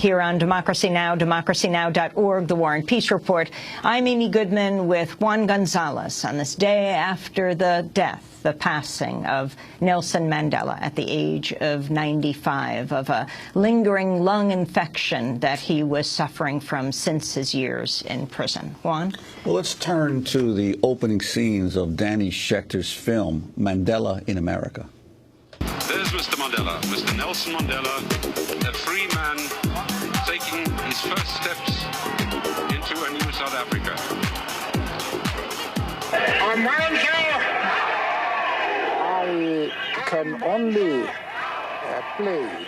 Here on Democracy Now!, democracynow.org, The War and Peace Report. I'm Amy Goodman with Juan Gonzalez on this day after the passing of Nelson Mandela at the age of 95 of a lingering lung infection that he was suffering from since his years in prison. Juan? Well, let's turn to the opening scenes of Danny Schechter's film, Mandela in America. There's Mr. Mandela, Mr. Nelson Mandela, a free man taking his first steps into a new South Africa. I can only play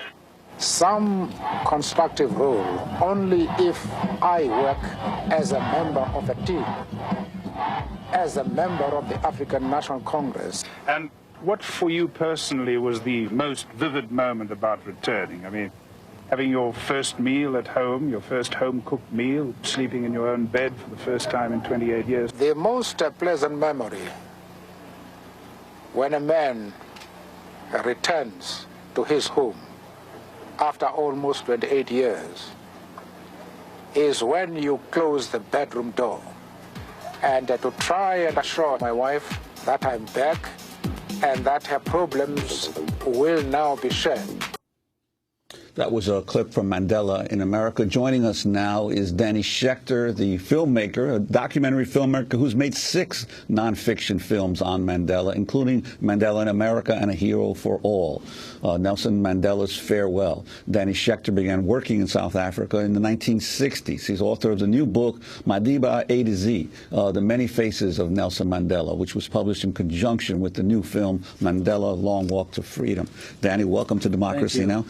some constructive role only if I work as a member of a team, as a member of the African National Congress. And what for you personally was the most vivid moment about returning? I mean, having your first meal at home, your first home-cooked meal, sleeping in your own bed for the first time in 28 years. The most pleasant memory when a man returns to his home after almost 28 years is when you close the bedroom door and to try and assure my wife that I'm back and that her problems will now be shared. That was a clip from Mandela in America. Joining us now is Danny Schechter, the filmmaker, a documentary filmmaker who's made 6 nonfiction films on Mandela, including Mandela in America and A Hero for All, Nelson Mandela's Farewell. Danny Schechter began working in South Africa in the 1960s. He's author of the new book, Madiba A to Z, The Many Faces of Nelson Mandela, which was published in conjunction with the new film, Mandela, Long Walk to Freedom. Danny, welcome to Democracy Now!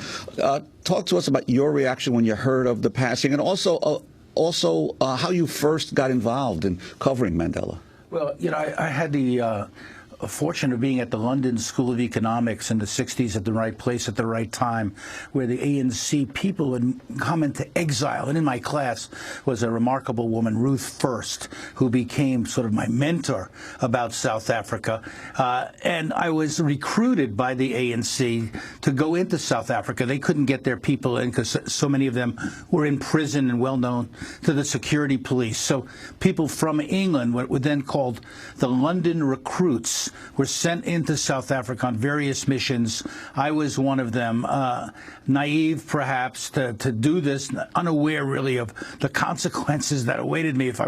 Talk to us about your reaction when you heard of the passing, and also how you first got involved in covering Mandela. Well, you know, I had the fortune of being at the London School of Economics in the 60s at the right place at the right time, where the ANC people would come into exile. And in my class was a remarkable woman, Ruth First, who became sort of my mentor about South Africa. And I was recruited by the ANC to go into South Africa. They couldn't get their people in because so many of them were in prison and well known to the security police. So people from England, what were then called the London recruits, were sent into South Africa on various missions. I was one of them, naive perhaps to do this, unaware really of the consequences that awaited me if I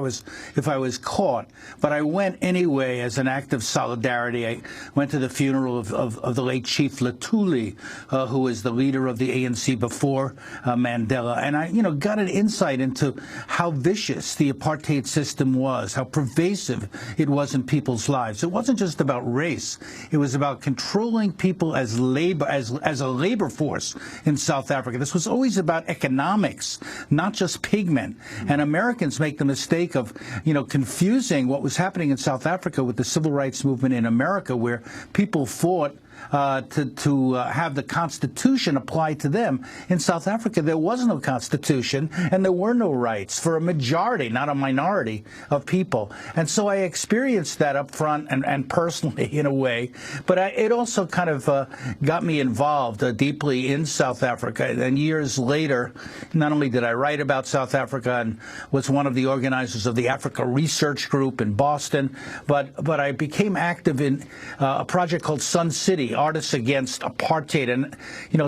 was caught. But I went anyway as an act of solidarity. I went to the funeral of the late Chief Luthuli, who was the leader of the ANC before Mandela, and I got an insight into how vicious the apartheid system was, how pervasive it was in people's lives. It wasn't just about race. It was about controlling people as labor, as a labor force in South Africa. This was always about economics, not just pigment. And Americans make the mistake of, confusing what was happening in South Africa with the civil rights movement in America, where people fought to have the Constitution apply to them. In South Africa, there was no Constitution, and there were no rights for a majority, not a minority, of people. And so I experienced that up front and personally, in a way. But it also kind of got me involved deeply in South Africa. And years later, not only did I write about South Africa and was one of the organizers of the Africa Research Group in Boston, but I became active in a project called Sun City, Artists Against Apartheid. And,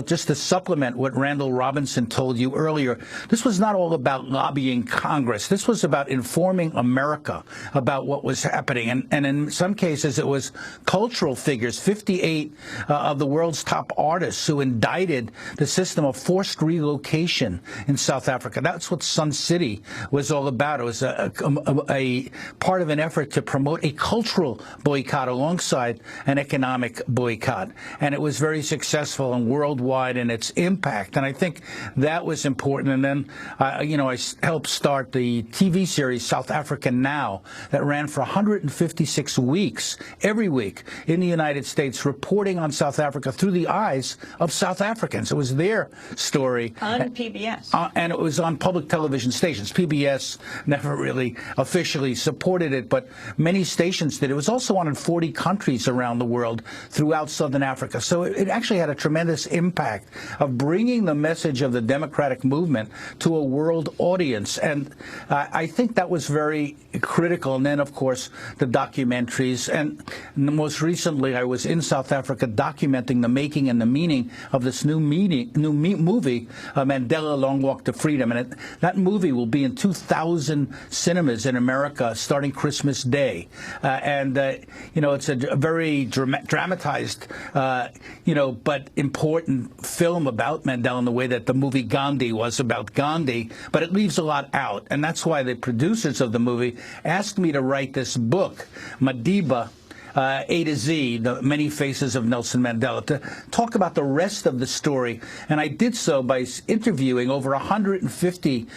just to supplement what Randall Robinson told you earlier, this was not all about lobbying Congress. This was about informing America about what was happening. And in some cases, it was cultural figures, 58 of the world's top artists who indicted the system of forced relocation in South Africa. That's what Sun City was all about. It was a part of an effort to promote a cultural boycott alongside an economic boycott. And it was very successful and worldwide in its impact. And I think that was important. And then, I helped start the TV series South Africa Now that ran for 156 weeks, every week in the United States, reporting on South Africa through the eyes of South Africans. It was their story. On PBS. And it was on public television stations. PBS never really officially supported it, but many stations did. It was also on in 40 countries around the world throughout Southern Africa. So it actually had a tremendous impact of bringing the message of the democratic movement to a world audience. And I think that was very critical. And then, of course, the documentaries. And most recently, I was in South Africa documenting the making and the meaning of this new movie, Mandela: A Long Walk to Freedom. And that movie will be in 2,000 cinemas in America starting Christmas Day. It's a very dramatized, but important film about Mandela in the way that the movie Gandhi was about Gandhi, but it leaves a lot out. And that's why the producers of the movie asked me to write this book, Madiba, A to Z, The Many Faces of Nelson Mandela, to talk about the rest of the story. And I did so by interviewing over 150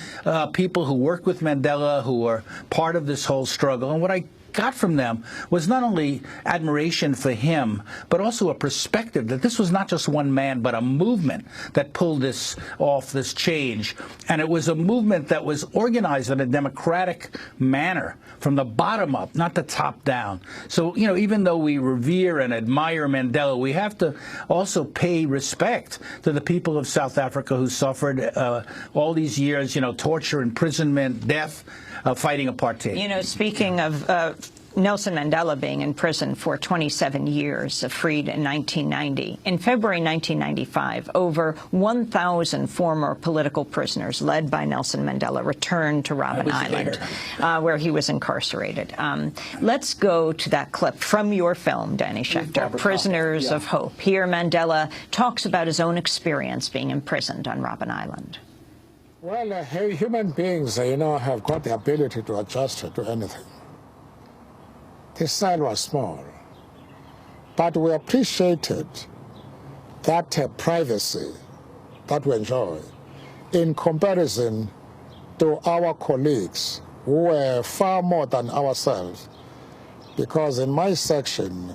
people who worked with Mandela, who were part of this whole struggle. And what I got from them was not only admiration for him, but also a perspective that this was not just one man, but a movement that pulled this off, this change. And it was a movement that was organized in a democratic manner from the bottom up, not the top down. So, even though we revere and admire Mandela, we have to also pay respect to the people of South Africa who suffered all these years, torture, imprisonment, death, fighting apartheid. Speaking of Nelson Mandela being in prison for 27 years, freed in 1990. In February 1995, over 1,000 former political prisoners led by Nelson Mandela returned to Robben Island, where he was incarcerated. Let's go to that clip from your film, Danny Schechter, Prisoners of Hope. Here, Mandela talks about his own experience being imprisoned on Robben Island. Well, human beings, have got the ability to adjust to anything. This cell was small, but we appreciated that privacy that we enjoy in comparison to our colleagues who were far more than ourselves, because in my section,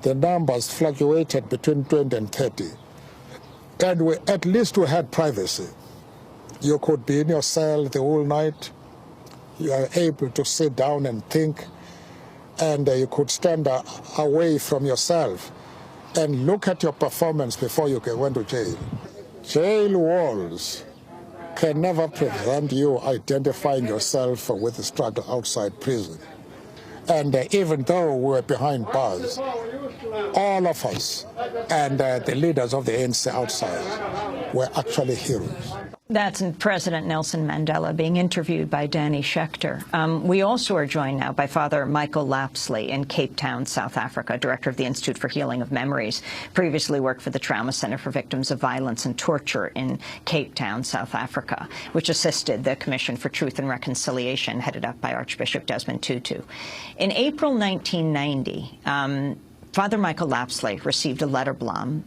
the numbers fluctuated between 20 and 30, and at least we had privacy. You could be in your cell the whole night. You are able to sit down and think, and you could stand away from yourself and look at your performance before you went to jail. Jail walls can never prevent you identifying yourself with the struggle outside prison. And even though we were behind bars, all of us and the leaders of the ANC outside were actually heroes. That's President Nelson Mandela being interviewed by Danny Schechter. We also are joined now by Father Michael Lapsley in Cape Town, South Africa, director of the Institute for Healing of Memories. Previously worked for the Trauma Center for Victims of Violence and Torture in Cape Town, South Africa, which assisted the Commission for Truth and Reconciliation, headed up by Archbishop Desmond Tutu. In April 1990, Father Michael Lapsley received a letter bomb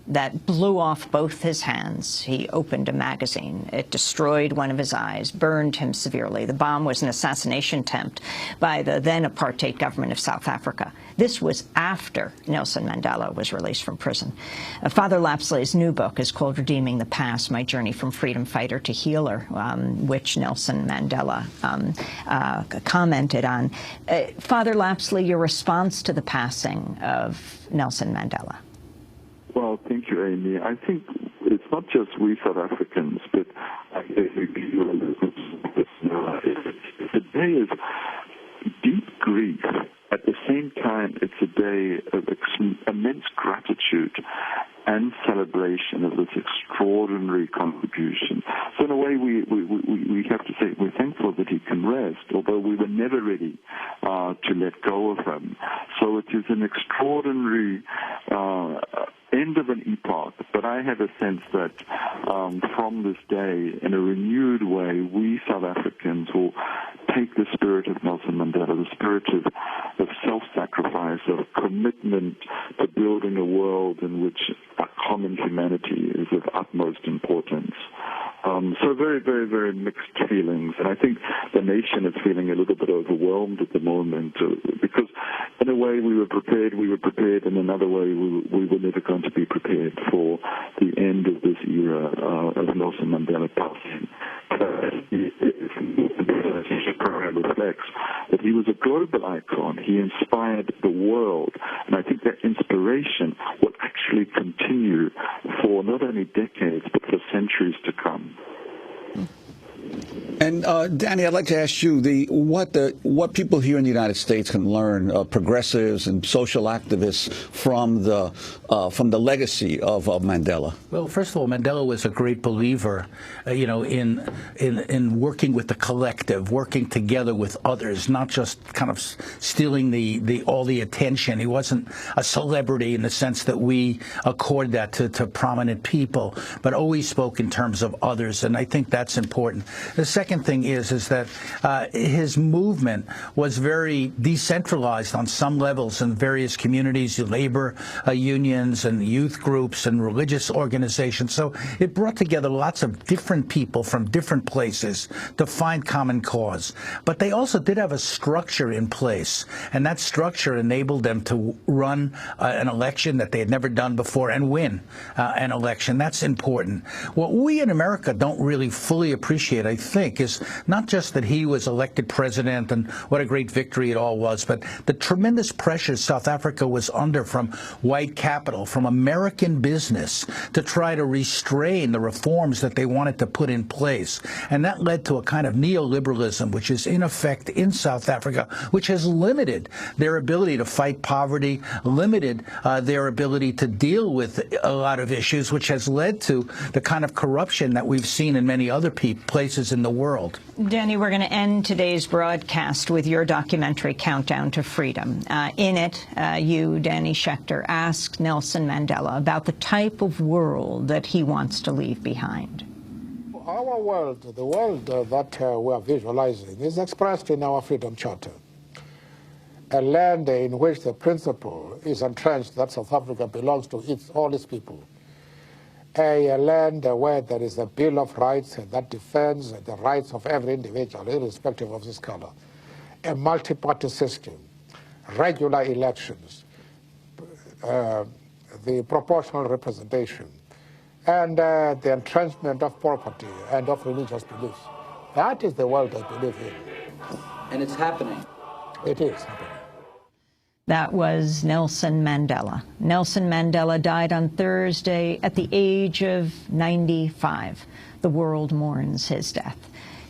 that blew off both his hands. He opened a magazine. It destroyed one of his eyes, burned him severely. The bomb was an assassination attempt by the then apartheid government of South Africa. This was after Nelson Mandela was released from prison. Father Lapsley's new book is called Redeeming the Past, My Journey from Freedom Fighter to Healer, which Nelson Mandela commented on. Father Lapsley, your response to the passing of Nelson Mandela. Well, thank you, Amy. I think it's not just we South Africans, but I think the day is deep grief. At the same time, it's a day of immense gratitude and celebration of this extraordinary contribution. So in a way, we have to say we're thankful that he can rest, although we were never ready to let go of him. So it is an extraordinary end of an epoch, but I have a sense that from this day, in a renewed way, we South Africans will take the spirit of Nelson Mandela, the spirit of self-sacrifice, of commitment to building a world in which our common humanity is of utmost importance. So very, very, very mixed feelings. And I think the nation is feeling a little bit overwhelmed at the moment because in a way we were prepared, in another way we were never going to be prepared for the end of this era of Nelson Mandela passing. The program reflects that he was a global icon. He inspired the world. And I think that inspiration will actually continue for not only decades, but for centuries to come. And Danny, I'd like to ask you what people here in the United States can learn, progressives and social activists, from the legacy of Mandela. Well, first of all, Mandela was a great believer, in working with the collective, working together with others, not just kind of stealing all the attention. He wasn't a celebrity in the sense that we accord that to prominent people, but always spoke in terms of others, and I think that's important. The second thing is that his movement was very decentralized on some levels in various communities, labor unions and youth groups and religious organizations. So it brought together lots of different people from different places to find common cause. But they also did have a structure in place, and that structure enabled them to run an election that they had never done before and win an election. That's important. What we in America don't really fully appreciate, I think, is not just that he was elected president and what a great victory it all was, but the tremendous pressure South Africa was under from white capital, from American business, to try to restrain the reforms that they wanted to put in place. And that led to a kind of neoliberalism, which is in effect in South Africa, which has limited their ability to fight poverty, limited their ability to deal with a lot of issues, which has led to the kind of corruption that we've seen in many other places in the world. Danny, we're going to end today's broadcast with your documentary, Countdown to Freedom. In it, you, Danny Schechter, asked Nelson Mandela about the type of world that he wants to leave behind. Our world, the world that we are visualizing, is expressed in our Freedom Charter. A land in which the principle is entrenched that South Africa belongs to all its people. A land where there is a Bill of Rights that defends the rights of every individual, irrespective of his color. A multi-party system, regular elections, the proportional representation, and the entrenchment of property and of religious beliefs. That is the world I believe in. And it's happening. It is happening. That was Nelson Mandela. Nelson Mandela died on Thursday at the age of 95. The world mourns his death.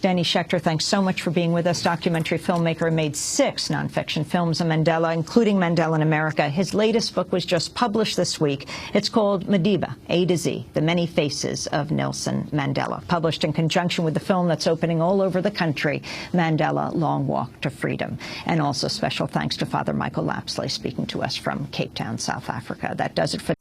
Danny Schechter, thanks so much for being with us. Documentary filmmaker, made 6 nonfiction films on Mandela, including Mandela in America. His latest book was just published this week. It's called Madiba, A to Z, The Many Faces of Nelson Mandela, published in conjunction with the film that's opening all over the country, Mandela, Long Walk to Freedom. And also special thanks to Father Michael Lapsley, speaking to us from Cape Town, South Africa. That does it for